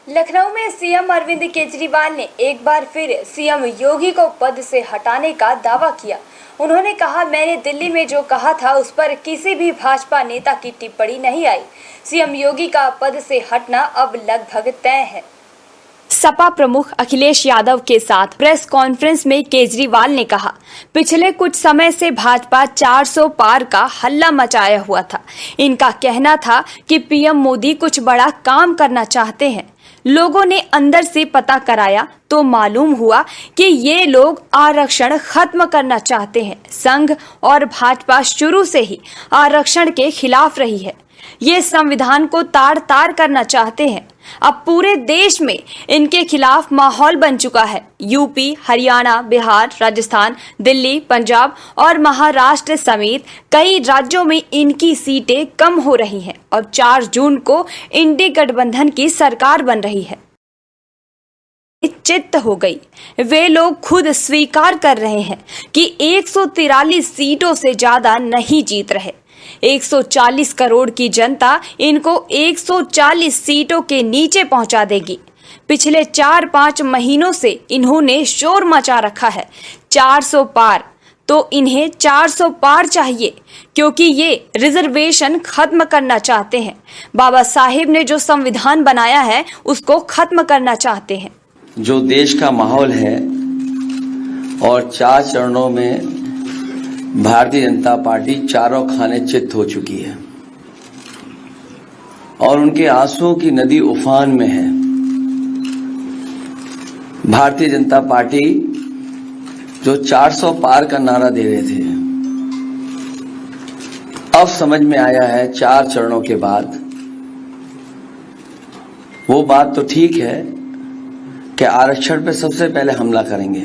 लखनऊ में सीएम अरविंद केजरीवाल ने एक बार फिर सीएम योगी को पद से हटाने का दावा किया। उन्होंने कहा, मैंने दिल्ली में जो कहा था उस पर किसी भी भाजपा नेता की टिप्पणी नहीं आई। सीएम योगी का पद से हटना अब लगभग तय है। सपा प्रमुख अखिलेश यादव के साथ प्रेस कॉन्फ्रेंस में केजरीवाल ने कहा, पिछले कुछ समय से भाजपा 400 पार का हल्ला मचाया हुआ था। इनका कहना था कि पीएम मोदी कुछ बड़ा काम करना चाहते हैं। लोगों ने अंदर से पता कराया तो मालूम हुआ कि ये लोग आरक्षण खत्म करना चाहते हैं। संघ और भाजपा शुरू से ही आरक्षण के खिलाफ रही है। ये संविधान को तार तार करना चाहते हैं। अब पूरे देश में इनके खिलाफ माहौल बन चुका है। यूपी, हरियाणा, बिहार, राजस्थान, दिल्ली, पंजाब और महाराष्ट्र समेत कई राज्यों में इनकी सीटें कम हो रही हैं और 4 जून को इंडी गठबंधन की सरकार बन रही है। चित्त हो गई। वे लोग खुद स्वीकार कर रहे हैं कि 143 सीटों से ज्यादा नहीं जीत रहे। 140 करोड़ की जनता इनको 140 सीटों के नीचे पहुंचा देगी। पिछले 4-5 महीनों से इन्होंने शोर मचा रखा है। 400 पार, तो इन्हें 400 पार चाहिए, क्योंकि ये रिजर्वेशन खत्म करना चाहते हैं। बाबा साहेब ने जो संविधान बनाया है उसको खत्म करना चाहते हैं। जो देश का माहौल है और 4 चरणों में भारतीय जनता पार्टी चारों खाने चित्त हो चुकी है और उनके आंसुओं की नदी उफान में है। भारतीय जनता पार्टी जो 400 पार का नारा दे रहे थे, अब समझ में आया है 4 चरणों के बाद। वो बात तो ठीक है कि आरक्षण पे सबसे पहले हमला करेंगे,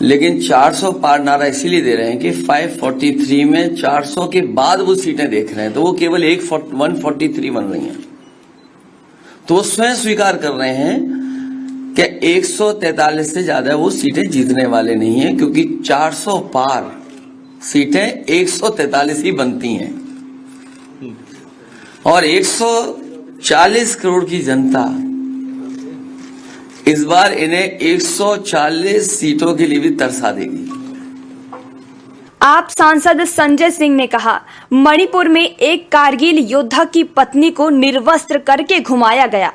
लेकिन 400 पार नारा इसीलिए दे रहे हैं कि 543 में 400 के बाद वो सीटें देख रहे हैं, तो वो केवल 143 बन रही हैं। तो वो स्वयं स्वीकार कर रहे हैं कि 143 से ज्यादा वो सीटें जीतने वाले नहीं हैं, क्योंकि 400 पार सीटें 143 ही बनती हैं और 140 करोड़ की जनता इस बार इन्हें 140 सीटों के लिए भी तरसा देगी। आप सांसद संजय सिंह ने कहा, मणिपुर में एक कारगिल योद्धा की पत्नी को निर्वस्त्र करके घुमाया गया।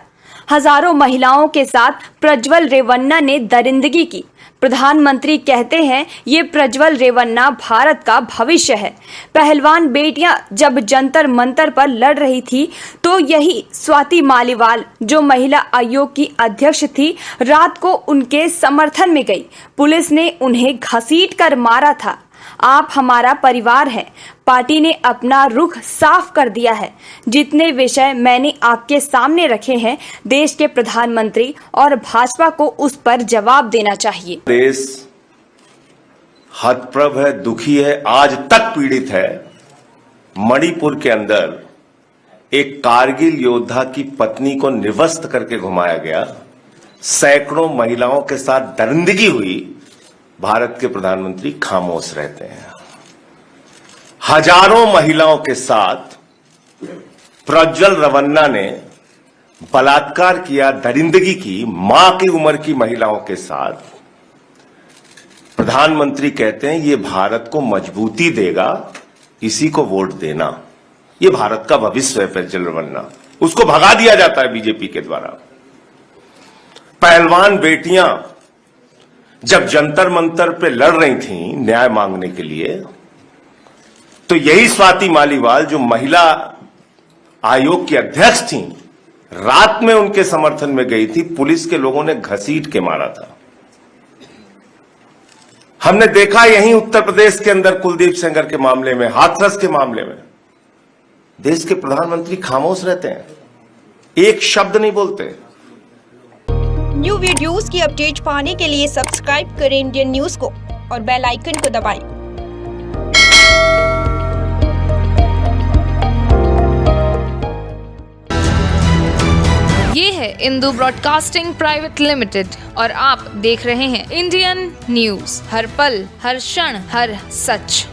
हजारों महिलाओं के साथ प्रज्वल रेवन्ना ने दरिंदगी की। प्रधानमंत्री कहते हैं ये प्रज्वल रेवन्ना भारत का भविष्य है। पहलवान बेटियां जब जंतर मंतर पर लड़ रही थी तो यही स्वाति मालीवाल, जो महिला आयोग की अध्यक्ष थी, रात को उनके समर्थन में गई। पुलिस ने उन्हें घसीट कर मारा था। आप हमारा परिवार हैं। पार्टी ने अपना रुख साफ कर दिया है। जितने विषय मैंने आपके सामने रखे हैं, देश के प्रधानमंत्री और भाजपा को उस पर जवाब देना चाहिए। देश हतप्रभ है, दुखी है, आज तक पीड़ित है। मणिपुर के अंदर एक कारगिल योद्धा की पत्नी को निर्वस्त्र करके घुमाया गया। सैकड़ों महिलाओं के साथ दरिंदगी हुई। भारत के प्रधानमंत्री खामोश रहते हैं। हजारों महिलाओं के साथ प्रज्वल रेवन्ना ने बलात्कार किया, दरिंदगी की, मां की उम्र की महिलाओं के साथ। प्रधानमंत्री कहते हैं ये भारत को मजबूती देगा, इसी को वोट देना। ये भारत का भविष्य है प्रज्वल रेवन्ना, उसको भगा दिया जाता है बीजेपी के द्वारा। पहलवान बेटियां जब जंतर मंतर पे लड़ रही थीं न्याय मांगने के लिए, तो यही स्वाति मालीवाल, जो महिला आयोग की अध्यक्ष थीं, रात में उनके समर्थन में गई थी। पुलिस के लोगों ने घसीट के मारा था। हमने देखा यहीं उत्तर प्रदेश के अंदर कुलदीप सेंगर के मामले में, हाथरस के मामले में देश के प्रधानमंत्री खामोश रहते हैं, एक शब्द नहीं बोलते। न्यू वीडियोस की अपडेट पाने के लिए सब्सक्राइब करें इंडियन न्यूज को और बेल आइकन को दबाएं। ये है इंदू ब्रॉडकास्टिंग प्राइवेट लिमिटेड और आप देख रहे हैं इंडियन न्यूज, हर पल, हर क्षण, हर सच।